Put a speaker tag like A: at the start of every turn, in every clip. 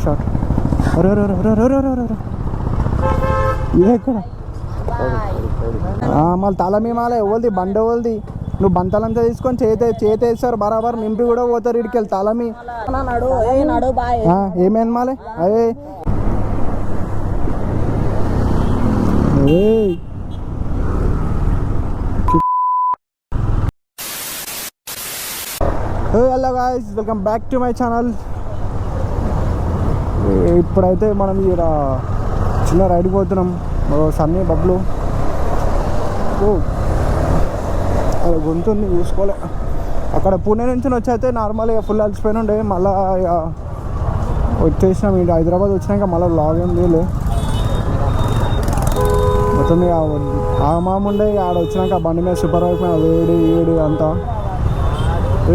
A: Shot. ఇదే ఎక్కడ మళ్ళీ తల మేమాల ఎవరిది బండి ఎవరిది? నువ్వు బంతలంతా తీసుకొని చేతేస్తారు బరాబర్ నింపి కూడా పోతారు ఇడికెళ్ళి తలమి. ఏమైంది మాలే అదే hello guys, welcome back to my channel. ఇప్పుడైతే మనం ఇక్కడ చిన్న రైడ్కి పోతున్నాం. సన్నీ బబ్లు అది గొంతుని చూసుకోలే. అక్కడ పూణే నుంచి వచ్చైతే నార్మల్గా ఫుల్ అలసిపోయిన ఉండే. మళ్ళీ ఇక వచ్చేసినాం. ఇక హైదరాబాద్ వచ్చినాక మళ్ళీ లాగ్ ఏం లేదు మొత్తం. ఇక ఆ మాముండే ఆడ వచ్చినాక బండి మీద సూపర్ అయిపోయినా వేడి వేడి అంతా.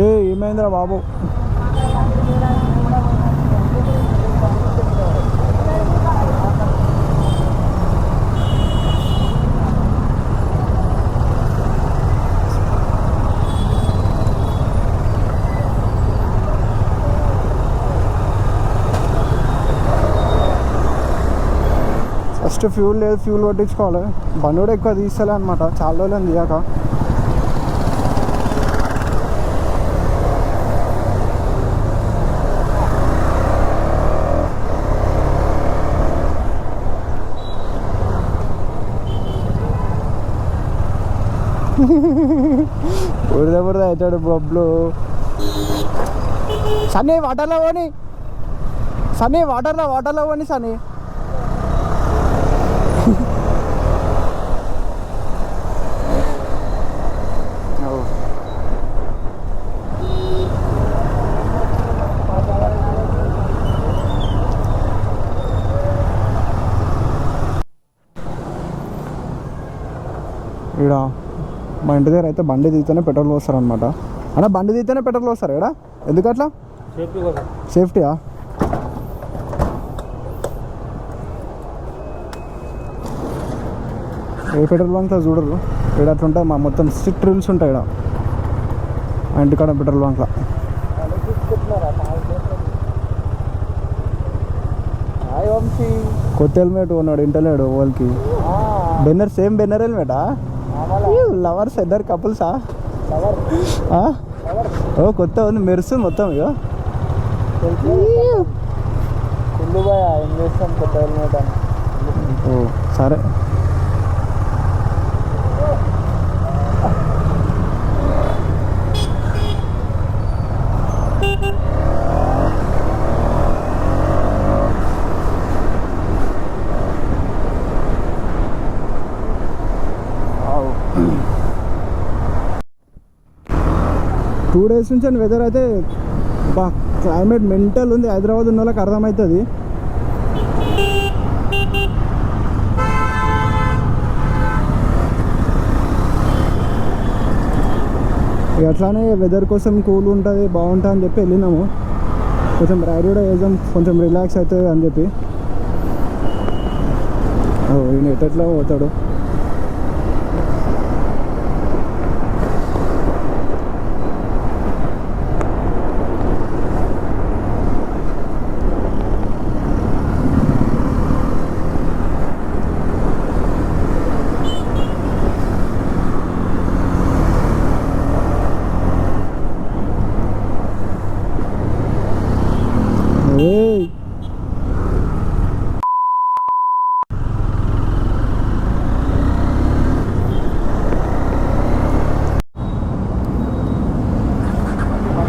A: ఏమైందిరా బాబు? ఫస్ట్ ఫ్యూల్ లేదు, ఫ్యూల్ కొట్టించుకోవాలి. బండి కూడా ఎక్కువ తీస్తలే అనమాట, చాలా రోజులు తీయక. బురద బురద అవుతాడు బొబ్లు. సన్నీ వాటర్లో పోని, సన్నీ వాటర్లో పోని సన్నీ. ఇక్కడ మా ఇంటి దగ్గర అయితే బండి తీస్తేనే పెట్రోల్ పోస్తారు అనమాట. అన్న బండి తీస్తేనే పెట్రోల్ పోస్తారు ఇక్కడ, ఎందుకట్లా? సేఫ్టీయా? ఏ పెట్రోల్ బంక్లో చూడరు ఇక్కడ, అట్లా ఉంటాయి. మా మొత్తం స్ట్రిక్ట్ రూల్స్ ఉంటాయి ఇక్కడ మా ఇంటికాడ పెట్రోల్ బంక్లో. కొత్త హెల్మెట్ ఉన్నాడు, ఇంటలేడు వాళ్ళకి. బెన్నర్ సేమ్ బెన్నర్ హెల్మెటా? లవర్స్ ఇద్దరు కపుల్సా? ఓ కొత్త ఉంది, మెరుస్తుంది మొత్తం. ఇక కొత్త హెల్మెట్ అని. ఓ సరే. టూ డేస్ నుంచి వెదర్ అయితే బా క్లైమేట్ మెంటల్ ఉంది. హైదరాబాద్ ఉన్న వాళ్ళకి అర్థమవుతుంది. అట్లానే వెదర్ కోసం కూల్ ఉంటుంది, బాగుంటుంది అని చెప్పి వెళ్ళినాము. కొంచెం రైడ్ కూడా వేసాం, కొంచెం రిలాక్స్ అవుతుంది అని చెప్పి. ఈయన ఎట్లా పోతాడు?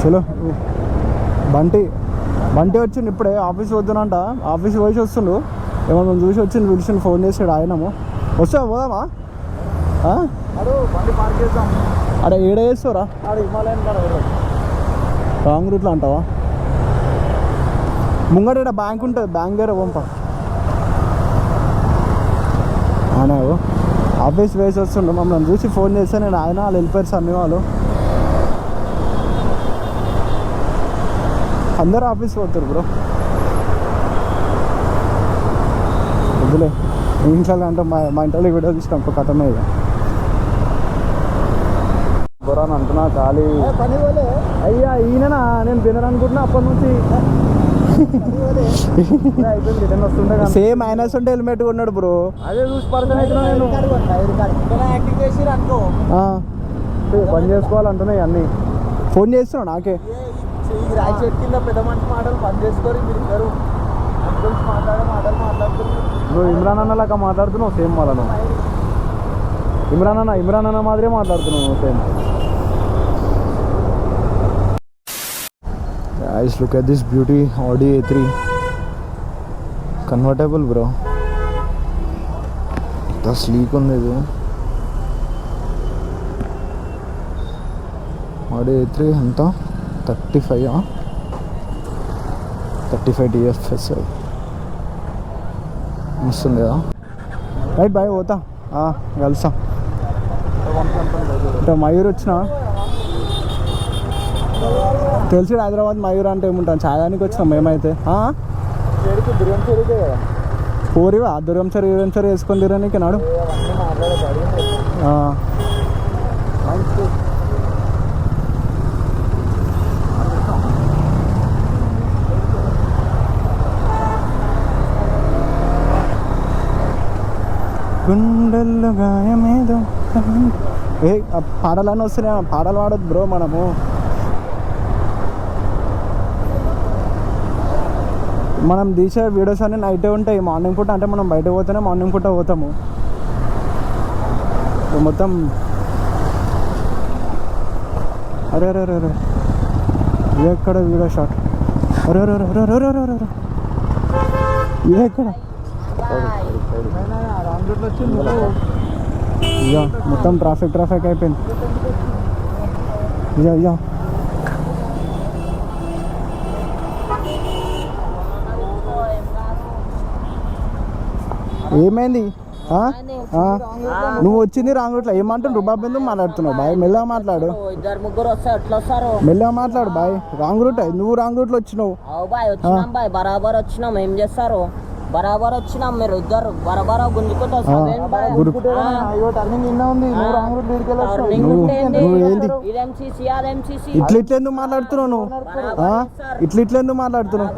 A: చలో బంటి వచ్చిండు ఇప్పుడే. ఆఫీస్ వద్దునంట, ఆఫీస్ పోయి వస్తుండు. ఏమన్నా చూసి వచ్చింది, పిలిచిండు, ఫోన్ చేసాడు ఆయనము. వస్తా పోదామా? బండి పార్క్ చేద్దాం. అరే ఏడ చేస్తావురా? హిమాలయన్ రాంగ్ రూట్లో అంటావా? ముంగట ఇక్కడ బ్యాంక్ ఉంటుంది, బ్యాంక్ దగ్గర పంప. ఆయన ఆఫీస్ వేసి వస్తుండు, మమ్మల్ని చూసి ఫోన్ చేస్తే నేను ఆయన వాళ్ళు వెళ్ళిపోయారు సన్నీ వాళ్ళు. అందరూ ఆఫీస్ పోతారు బ్రో. వద్దులే ఇంట్లో అంటే మా ఇంట్లో వీడియో తీసినాం ఒక కథమే. ఇక బొరాన్ అంటున్నా ఖాళీ అయ్యా ఈయననా నేను తినరనుకుంటున్నా అప్పటి నుంచి. సేమ్ మైనస్ ఉంటే హెల్మెట్ కొన్నాడు బ్రో.
B: అదే చూసి పర్సన్ అయితే నేను యాక్టింగ్ చేసి అనుకో పని చేసుకోవాలంటున్నాయి అన్నీ.
A: ఫోన్ చేస్తున్నావు నాకే.
B: రాయి చెట్టు కింద పెద్ద మనిషి మాటలు పని చేసుకొని మీరు ఇద్దరు మాట్లాడుతున్నారు. నువ్వు ఇమ్రాన్ అన్న లాగా మాట్లాడుతున్నావు సేమ్ వాళ్ళను. ఇమ్రాన్ అన్న మాదిరే మాట్లాడుతున్నావు same.
A: Guys, look at this beauty Audi A3 convertible bro. The sleek ఉంది ఇది. Audi A3 ఎంత 35 35 TFS వస్తుంది కదా. రైట్ బాయ్ పోతా కలుసా. అంటే మయూర్ వచ్చిన తెలిసి హైదరాబాద్ మయూర్ అంటే ఏముంటాం ఛాయానికి వచ్చినాం మేమైతే. పోరివా దుర్గం సరి వేసుకొని తిరగడానికి నాడు. గుండెల్లో గాయమేదో పాటలన్నీ వస్తున్నాయి. పాటలు పాడొద్దు బ్రో మనము. మనం తీసే వీడియోస్ అన్నీ నైటే ఉంటాయి. మార్నింగ్ పూట అంటే మనం బయట పోతేనే మార్నింగ్ పూట పోతాము. మొత్తం అరే అరే అరే ఇది ఎక్కడ వీడియో షాట్. అరే అరే అరే అరే అరే అరే అరే ఇది ఎక్కడ ఇక మొత్తం ట్రాఫిక్ అయిపోయింది. ఇక ఏమైంది? నువ్వు వచ్చింది రాంగ్ రూట్లో. ఏమంటున్నావు రుబాబ్ ఎందుకు మాట్లాడుతున్నావు బాయ్? మెల్లగా మాట్లాడు. మెల్లగా మాట్లాడు బాయ్. రాంగ్ రూట్ నువ్వు రాంగ్ రూట్లో వచ్చినావు.
B: బరాబర్ వచ్చినాం. ఏం చేస్తారు? బరాబర్ వచ్చినాం. మీరు ఇద్దరు బరాబర్ గుంజుకుంటా.
A: ఇట్లా ఎందుకు మాట్లాడుతున్నావు నువ్వు? ఇట్లా ఎందుకు మాట్లాడుతున్నావు?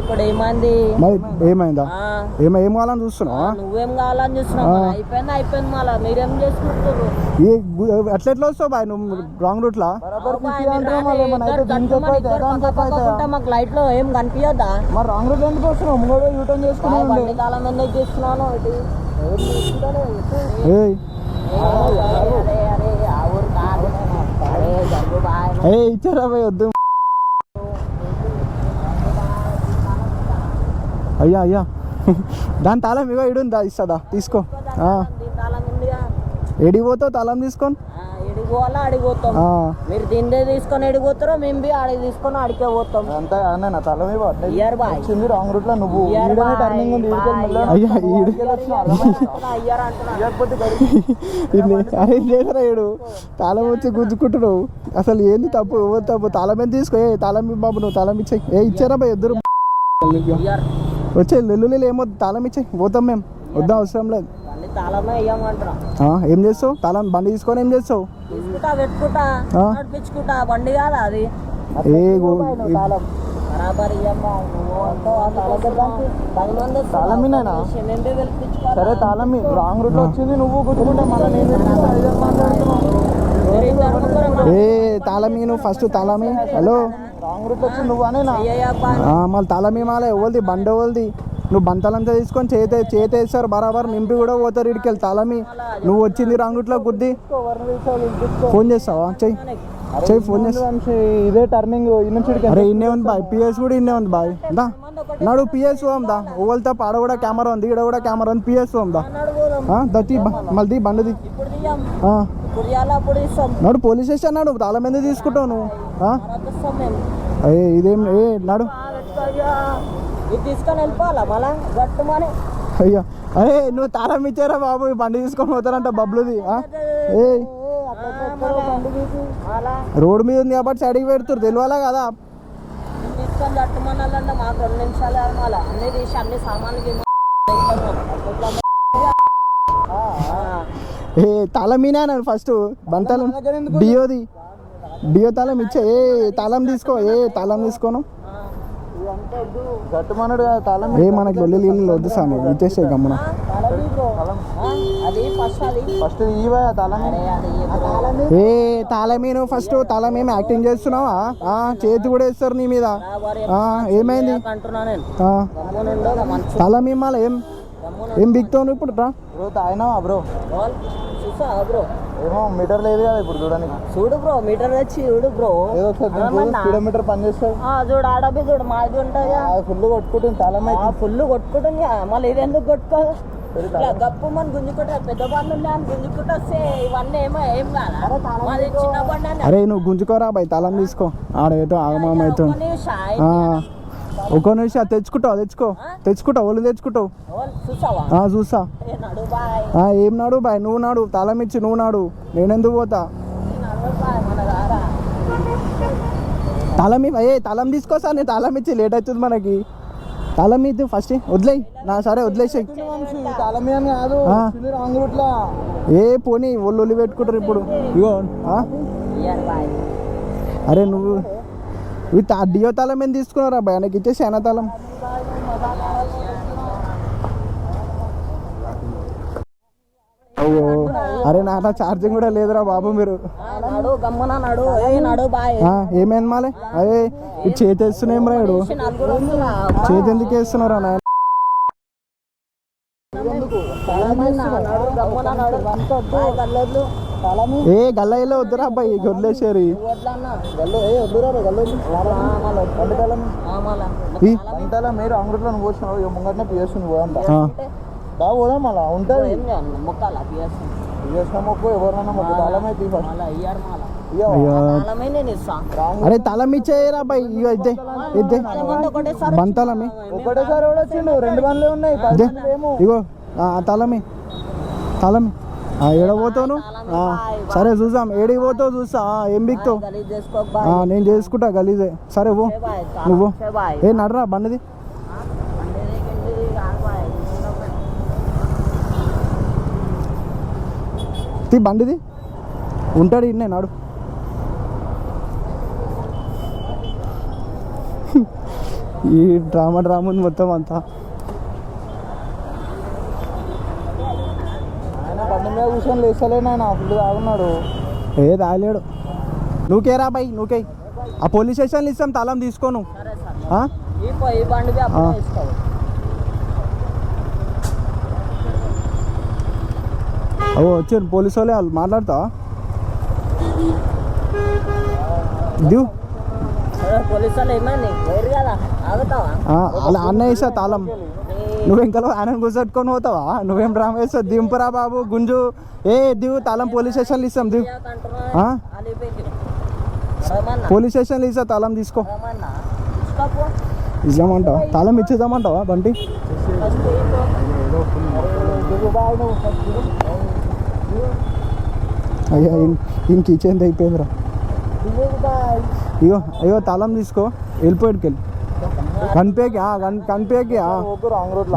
B: ఇప్పుడు ఏమైంది?
A: ఏమైందా? ఏం కావాలని చూస్తున్నావా?
B: నువ్వేం కావాలని చూస్తున్నావు? అయిపోయింది మళ్ళా మీరేం చేసుకుంటారు?
A: ఎట్లా వస్తావు బాయ్ నువ్వు రాంగ్ రూట్ లా?
B: మాకు లైట్ లో ఏం కనిపించద్దా?
A: మరి రాంగ్ రూట్ ఎందుకు వస్తున్నావు? ఇచ్చారా భయ్? వద్దు అయ్యా దాని తాళం ఇగో ఇడుందా ఇస్తుందా? తీసుకో. ఎడిపోతావు తాళం తీసుకొని?
B: ఎడిపోవాలా అడిగిపోతాం. మీరు దీన్ని తీసుకొని ఎడిపోతారో మేము బి అడిగి తీసుకొని అడిగే పోతాం.
A: అంతా తాళం
B: వచ్చింది
A: రాంగ్ రూట్ లో. నువ్వు అరే లేదరా ఏడు తాళం వచ్చి గుంజుకుంటున్నావు. అసలు ఏంది తప్పు? ఎవరు తప్పు? తాళం ఎంత తీసుకో. తాళం బాబు నువ్వు తాళం ఇచ్చాయి. ఇచ్చారా భయ్? ఇద్దరు వచ్చే లెల్లు ఏమొద్దు. తాళం ఇచ్చాయి పోతాం మేము. వద్దా అవసరం లేదు. ఏం చేస్తావు? తాళం బండి తీసుకొని ఏం చేస్తావు?
B: బండి కాదా అది?
A: సరే తాళం రాంగ్ రూట్ లో వచ్చింది. నువ్వు కూర్చుంటే తాళమీ నువ్వు ఫస్ట్ తాళమీ. హలో రాంగ్ రూట్ వచ్చింది నువ్వు అనే మళ్ళీ తాళమీ మాలే ఎవరిది? బండి ఎవరిది? నువ్వు బంతాలంతా తీసుకొని చేతేస్తారు బరాబర్. నింపి కూడా పోతారు ఇడికెళ్ళి తాళమీ. నువ్వు వచ్చింది రాంగ్ రూట్లో గుద్ది. ఫోన్ చేస్తావా? చెయ్యి ఫోన్ చేస్తా.
B: ఇదే టర్నింగ్.
A: అరే ఇన్నే ఉంది బాయ్. పిఎస్ కూడా ఇన్నే ఉంది బాయ్. దా నాడు పిఎస్ ఉందా? ఓవల్తో ఆడ కూడా కెమెరా ఉంది, ఈడ కూడా కెమెరా ఉంది. పిఎస్ ఉందా? దత్తి మళ్ళీ బండిది నాడు పోలీస్ స్టేషన్ నాడు. తాళం ఎందుకు తీసుకుంటావు నువ్వు? ఇదేం నాడు
B: తీసుకొని వెళ్ళిపోవాలా మళ్ళా గట్టుమని?
A: అయ్యా అరే నువ్వు తాళం ఇచ్చారా బాబు? బండి తీసుకొని పోతారంట బబ్లుది. రోడ్డు మీద ఉంది కాబట్టి సైడ్కి పెడుతురు. తెలియాలా కదా?
B: తీసుకొని గట్టుమనాలంటే మాకు 2 నిమిషాలు మళ్ళా అన్ని తీసి అన్ని సామాన్లు
A: తాళమీనా ఫస్ట్ బంటాలం డియో తాళం ఇచ్చే. తాళం తీసుకో. తాళం తీసుకోను
B: గట్టుమన్నాడు కదా తాళం
A: ఏ మనకి లొల్లి వద్దు సామి ఇచ్చేసే గమ్మున.
B: ఫస్ట్ ఇవా తాళం.
A: ఏ తాళమీను ఫస్ట్ తాళమేమి యాక్టింగ్ చేస్తున్నావా? చేతి కూడా వేస్తారు నీ మీద. ఏమైంది? తాళమేమాల ఏం బిక్తావు ఇప్పుడు రా?
B: బ్రో తాగినావా బ్రో? ఏమో మీటర్ లేదు కదా ఇప్పుడు చూడడానికి.
C: చూడు బ్రో మీటర్ వచ్చి చూడు బ్రో.
B: ఏదో స్పీడోమీటర్ పని చేస్తాడు.
C: చూడు ఆడబి చూడు మాది ఉంటుంది.
B: ఫుల్ కొట్టుకుంటుంది తాళం అయితే.
C: ఫుల్ కొట్టుకుంటుంది మళ్ళీ ఇది ఎందుకు కొట్టుకోదు? గప్పు మన గుంజుకుంటా పెద్ద బండ్లు ఉన్నాయి అని గుంజుకుంటూ వస్తే ఇవన్నీ ఏం కాదా? మాది చిన్న బండి అని.
A: అరే నువ్వు గుంజుకోరా బాయ్, తాళం తీసుకో. ఆడేటో ఆగమామవుతుంది. ఒక నిమిషం తెచ్చుకుంటావు ఒళ్ళు తెచ్చుకుంటావు. చూసా. ఏం నాడు బాయ్? నువ్వు నాడు, తాళం ఇచ్చి నువ్వు నాడు, నేనెందుకు పోతా? తాళం తీసుకోసా, నేను తాళం ఇచ్చి లేట్ అవుతుంది మనకి. తాళం ఇద్దు ఫస్ట్, వదిలేయి నా. సరే వదిలేసాయి. ఏ పోనీ ఒళ్ళు పెట్టుకుంటారు ఇప్పుడు. ఇగో అరే నువ్వు డియో తాళం ఏం తీసుకున్నారా బాయ్? నాకు ఇచ్చేసి అన్న తాళం. అయ్యో అరే నా ఛార్జింగ్ కూడా లేదురా బాబు. మీరు ఏమైంది మాలే? అదే చేతి వేస్తున్నాం రా. ఇడు చేతి ఎందుకు వేస్తున్నారా నాయన? ఏ గల్లయ్యలో వద్దురా అబ్బాయి, వదిలేసారు.
B: మీరు అంగట్లో పోసినావు ముంగట్నే పిఎస్ని పోదంట. పోదాం మళ్ళా ఉంటుంది. ఎవరన్నా మొక్క తాళం అయితే
A: అరే తాళం ఇచ్చేయరా అబ్బాయి. ఇగో ఇద్దే బంతాలమే
B: ఒకటేసారి వచ్చిండు. 2 బండ్లే ఉన్నాయి.
A: ఇగో తాళమే ఏడబోతావు? సరే చూసాం. ఏడికి పోతావు చూసా. ఏం బిక్తావు? నేను చేసుకుంటా గలీజే. సరే పో నువ్వు. ఏ నడరా బండిది. బండిది ఉంటాడు ఇన్నే నాడు. ఈ డ్రామా ఉంది మొత్తం అంతా.
B: బండి మీద కూర్చొని లేస్తలేను ఆయన. ఫుల్ తాగున్నాడు.
A: ఏ తాగలేడు. నువ్వుకేరా బాయ్, నువ్వుకే. ఆ పోలీస్ స్టేషన్లో ఇస్తాం తాళం తీసుకోను. వచ్చారు పోలీసు వాళ్ళే. వాళ్ళు మాట్లాడతా అలా అన్న వేసా తాళం. నువ్వు ఇంకా ఆయన కూర్చొట్టుకొని పోతావా? నువ్వేం డ్రామా వేస్తావు? దింపురా బాబు గుంజు. దివు తాళం పోలీస్ స్టేషన్లో ఇస్తాం. దివు పోలీస్ స్టేషన్లో ఇస్తా తాళం తీసుకో. ఇద్దామంటావా? తాళం ఇచ్చేద్దామంటావా బంటి? అయ్యా ఇంక ఇచ్చేంత అయిపోయిందిరా. అయ్యో తాళం తీసుకో. వెళ్ళిపోయాడుకి కనిపేకి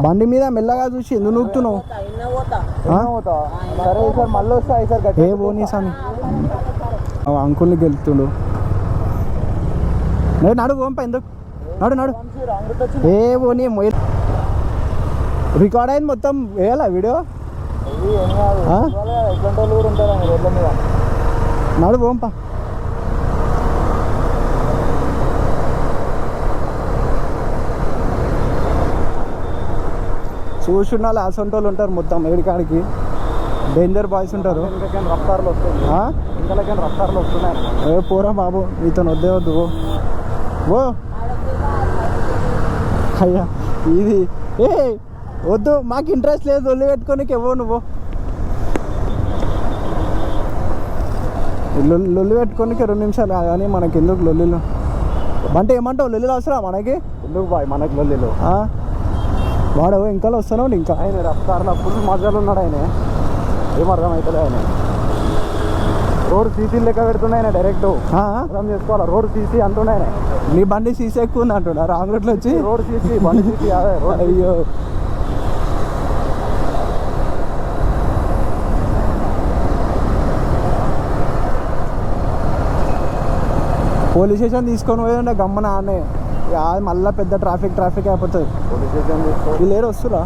A: బండి మీద మెల్లగా చూసి ఎందుకు నూకుతున్నావు? ఏ పోనీ సామి అంకుల్ని గెలుతుండు. నడు పంప ఎందుకు నడు. ఏ పోనీ రికార్డ్ అయింది మొత్తం. వేయాలా వీడియో? నడు పంప. చూసుండాలి. అసొంటి వాళ్ళు ఉంటారు మొత్తం ఏడికాడికి. డేంజర్ బాయ్స్ ఉంటారు.
B: రఫ్తార్లు వస్తున్నాయి.
A: ఏ పోరా బాబు, ఇతను వద్దు ఓ అయ్యా ఇది వద్దు, మాకు ఇంట్రెస్ట్ లేదు. ఒళ్ళు పెట్టుకోనికి ఇవ్వవు నువ్వు. లొల్లి పెట్టుకోనికి 2 నిమిషాలు కానీ మనకి ఎందుకు లొల్లిలు? అంటే ఏమంటావు? లొల్లిలు అవసరం మనకి?
B: ఎందుకు బాయ్ మనకి లొల్లిలు?
A: వాడు ఇంకా వస్తున్నావు. ఇంకా
B: ఆయన రఫ్తార్లో ఫుల్ మజాలు ఉన్నాడు. ఆయన ఏం అర్థం అవుతలే. ఆయన రోడ్ సీసీ లెక్క పెడుతున్నాయి. ఆయన డైరెక్ట్ అర్థం చేసుకోవాలి. రోడ్ సీసీ అంటున్నాయి.
A: నీ బండి సీసీ ఎక్కువ ఉంది అంటున్నా. రాంగ్ రూట్లో వచ్చి
B: రోడ్ సీసీ బండి సీసీ.
A: అయ్యో పోలీస్ స్టేషన్ తీసుకొని పోయి ఉండే గమ్మన. ఆనే మళ్ళీ పెద్ద ట్రాఫిక్ అయిపోతుంది.
B: పోలీస్ స్టేషన్ తీసుకో.
A: వీళ్ళు ఏదో వస్తురా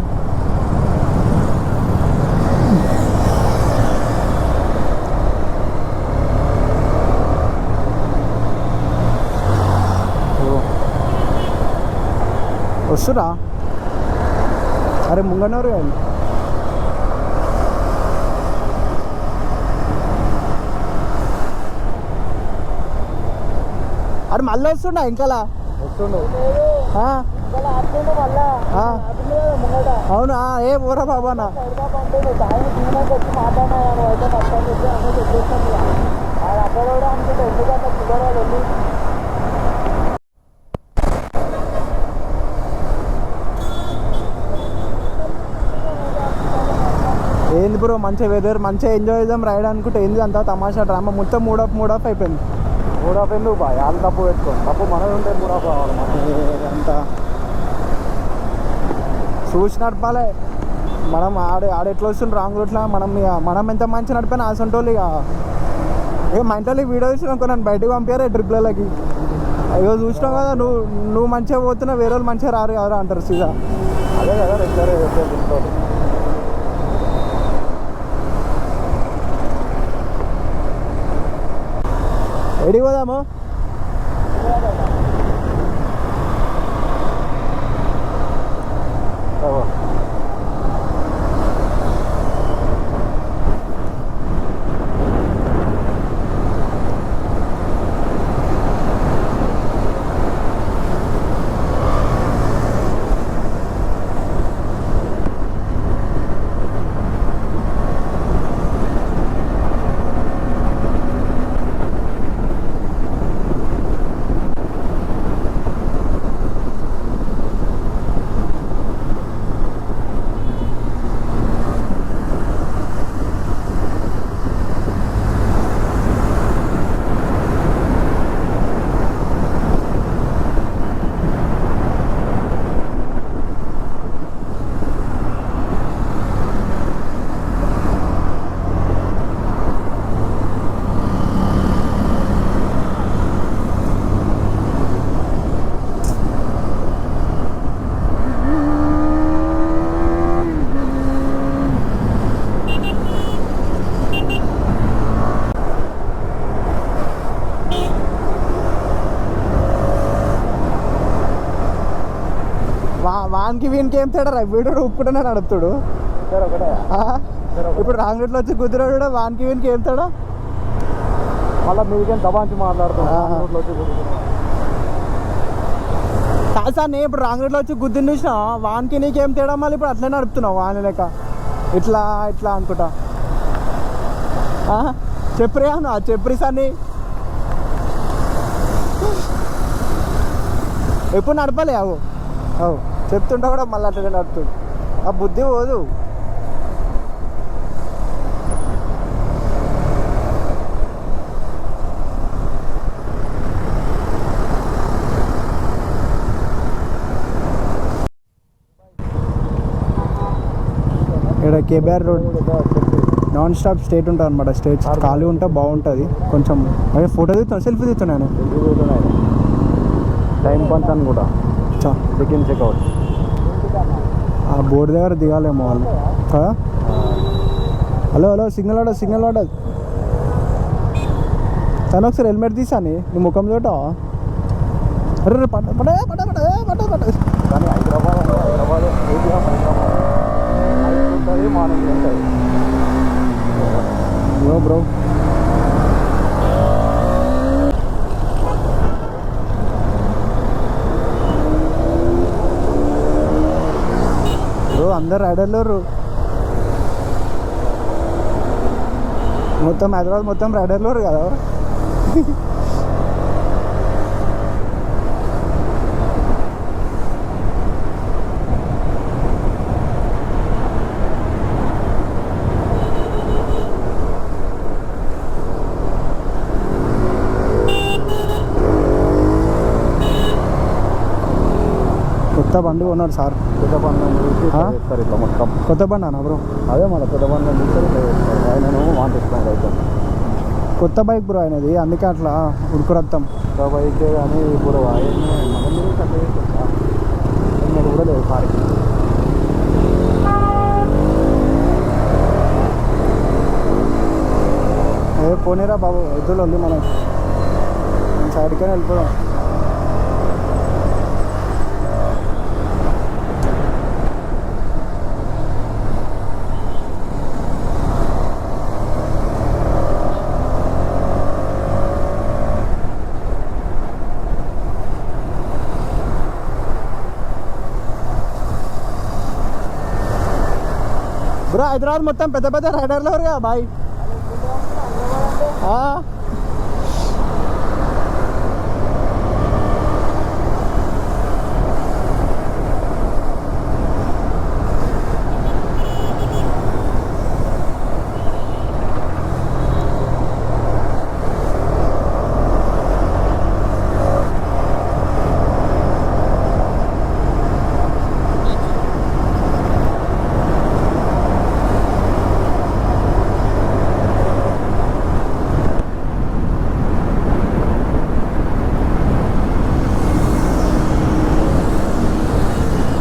A: వస్తురా. అరే ముంగనోరు కానీ అరే మళ్ళీ వస్తుండా ఇంకలా
B: వస్తుండు.
A: అవునా ఏ ఊరా బాబానా ఏంది బ్రో మంచిగా వెదర్ మంచిగా ఎంజాయ్ చేద్దాం రైడ్ అనుకుంటే ఏంది అంతా తమాషా డ్రామా మొత్తం మూడప్ అయిపోయింది.
B: మూడప్ ఎందుకు బాయ్ వాళ్ళు తప్పు పెట్టుకో. తప్పు మనది ఉంటే మూడప్ రావాలి.
A: అంతా చూసి నడపాలి. మనం ఎట్లా వస్తుంది రాంగ్ రూట్లో మనం ఎంత మంచి నడిపోయినా ఆసంటోళ్ళు ఇక మా ఇంట్లో వీడియో చూసినాక నన్ను బయటకు పంపారు ట్రిప్లకి. అయ్యో చూసినావు కదా నువ్వు మంచిగా పోతున్నా వేరే వాళ్ళు మంచిగా రారు ఎవరు అంటారు సీదా.
B: అదే కదా రెగ్యులర్
A: ఎడికి పోదాము. వానికి వీనికి ఏం తేడా వీడు ఉప్పుకుంటూనే నడుపుతాడు. ఇప్పుడు రాంగ్ రూట్లో వచ్చి కుదిరాడు కూడా వానికి వీనికి ఏం తేడా.
B: మళ్ళీ మీకేం దబాంచి మాట్లాడుతున్నాడు.
A: కాదు సార్ నేను ఇప్పుడు రాంగ్ రూట్లో వచ్చి గుద్దిని చూసినా వానికి నీకేం తేడా. మళ్ళీ ఇప్పుడు అట్లనే నడుపుతున్నావు వాని లెక్క ఇట్లా అనుకుంటా. చెప్పరి అను చెప్పరి సార్ని ఎప్పుడు నడపాలి అవు చెప్తుంటా కూడా మళ్ళీ అట్లనే నడుపుతుంది. ఆ బుద్ధి పోదు. ఇక్కడ KBR road non stop state ఉంటుంది అనమాట. స్టేజ్ ఖాళీ ఉంటే బాగుంటుంది కొంచెం. అదే ఫోటో తీస్తున్నాను సెల్ఫీ తీస్తున్నాను.
B: టైం పంచ్ అని కూడా చెక్ ఇన్ చెక్అవుట్
A: ఆ బోర్డు దగ్గర దిగాలేమో వాళ్ళు. హలో సిగ్నల్ వాడదు తను ఒకసారి హెల్మెట్ తీసాని నీ ముఖం చోట. అరే పట్ట
B: కానీ హైదరాబాద్ ఉంటుంది మార్నింగ్ ఉంటుంది.
A: బ్రో అందరు రైడర్లు మొత్తం హైదరాబాద్ మొత్తం రైడర్లు కదా. కొత్త బండి కొన్నాడు సార్.
B: పెద్ద బండి చేస్తారు ఇట్లా మొత్తం.
A: కొత్త బండి అన్న బ్రో.
B: అదే మన పెద్ద బండి చూస్తారు ఆయనను వాంటిస్తున్నాడు అయితే.
A: కొత్త బైక్ బ్రో ఆయనది అందుకే అట్లా ఉడుకురత్తం.
B: కొత్త బైకే కానీ ఇప్పుడు నేను కూడా లేదు సారీ.
A: అదే పోనీరా బాబు, ఎద్దులు ఉంది మనం సైడ్కే వెళ్ళిపోదాం. బ్రో హైదరాబాద్ మొత్తం పెద్ద పెద్ద రైడర్లు ఎవరుగా బాయ్.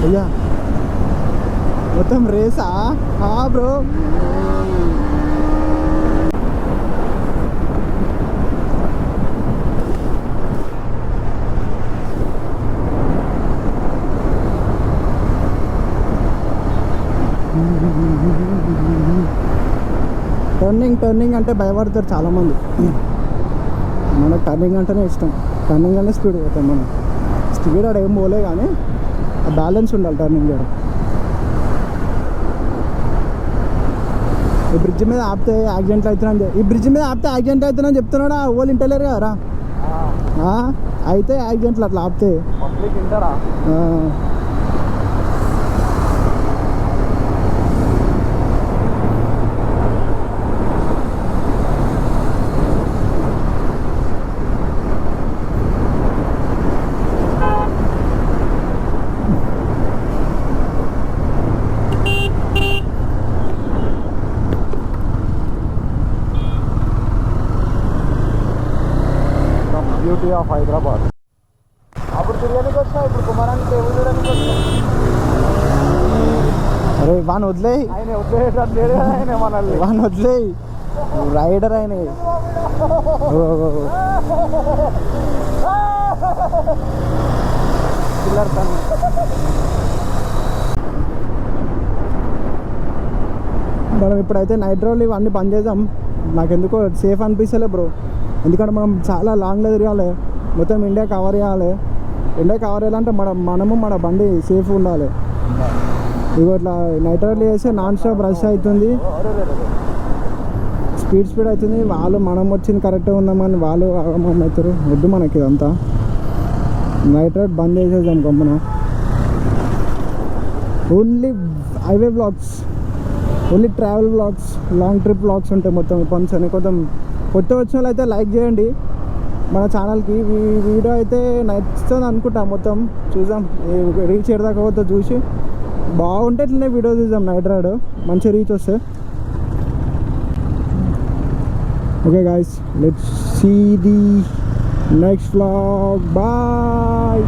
A: అయ్యా మొత్తం రేసా బ్రో. టర్నింగ్ అంటే భయపడతారు చాలామంది. మనకు టర్నింగ్ అంటేనే ఇష్టం. టర్నింగ్ అంటే స్పీడ్ పోతాం మనం. స్పీడ్ ఆడ ఏం పోలే కానీ ఆ బ్యాలెన్స్ ఉండాలి టర్నింగ్ చేయడం. ఈ బ్రిడ్జ్ మీద ఆపితే యాక్సిడెంట్లు అవుతున్నాను, ఈ బ్రిడ్జ్ మీద ఆపితే యాక్సిడెంట్ అవుతున్నాను చెప్తున్నాడా వాళ్ళు ఇంటలేరు కదరా. అయితే యాక్సిడెంట్లు అట్లా ఆపితే
B: పబ్లిక్ వింటారా? Beauty of Hyderabad. అప్పుడు తిరగడానికి వచ్చినా, ఇప్పుడు కుమారాన్ని టేబుల్ చూడడానికి వచ్చినా.
A: అరే వాన్ వదిలే,
B: ఆయన వదిలేటట్టు లేడు కదా ఆయన మనల్ని.
A: వాన్ వదిలే, రైడర్ ఆయన.
B: పిల్లర్ తను.
A: మనం ఇప్పుడైతే నైట్ డ్రైవ్లు ఇవన్నీ బంద్ చేద్దాం. నాకు ఎందుకో సేఫ్ అనిపిస్తలే బ్రో. ఎందుకంటే మనం చాలా లాంగ్లో తిరగాలి, మొత్తం ఇండియా కవర్ చేయాలి. ఇండియా కవర్ చేయాలంటే మనము మన బండి సేఫ్ ఉండాలి. ఇగో ఇట్లా నైట్ రైడ్లు చేస్తే నాన్ స్టాప్ రష్ అవుతుంది, స్పీడ్ అవుతుంది. వాళ్ళు మనం వచ్చింది కరెక్ట్గా ఉందామని వాళ్ళు అవుతారు. వద్దు మనకి ఇదంతా. నైట్ రైడ్ బంద్ చేసేద్దాం గమ్మున. Only highway blogs, only travel blogs, long trip blogs ఉంటాయి మొత్తం. పన్స్ అని కొంచెం కొత్త వచ్చిన వాళ్ళు అయితే లైక్ చేయండి మన ఛానల్కి. ఈ వీడియో అయితే నచ్చుతుంది అనుకుంటా. మొత్తం చూద్దాం, రీచ్ చేయదాకా పోతే చూసి బాగుంటే ఇట్లనే వీడియో చూద్దాం. నైట్ రైడ్ మంచి రీచ్ వస్తే. Okay guys, let's see the next vlog. Bye.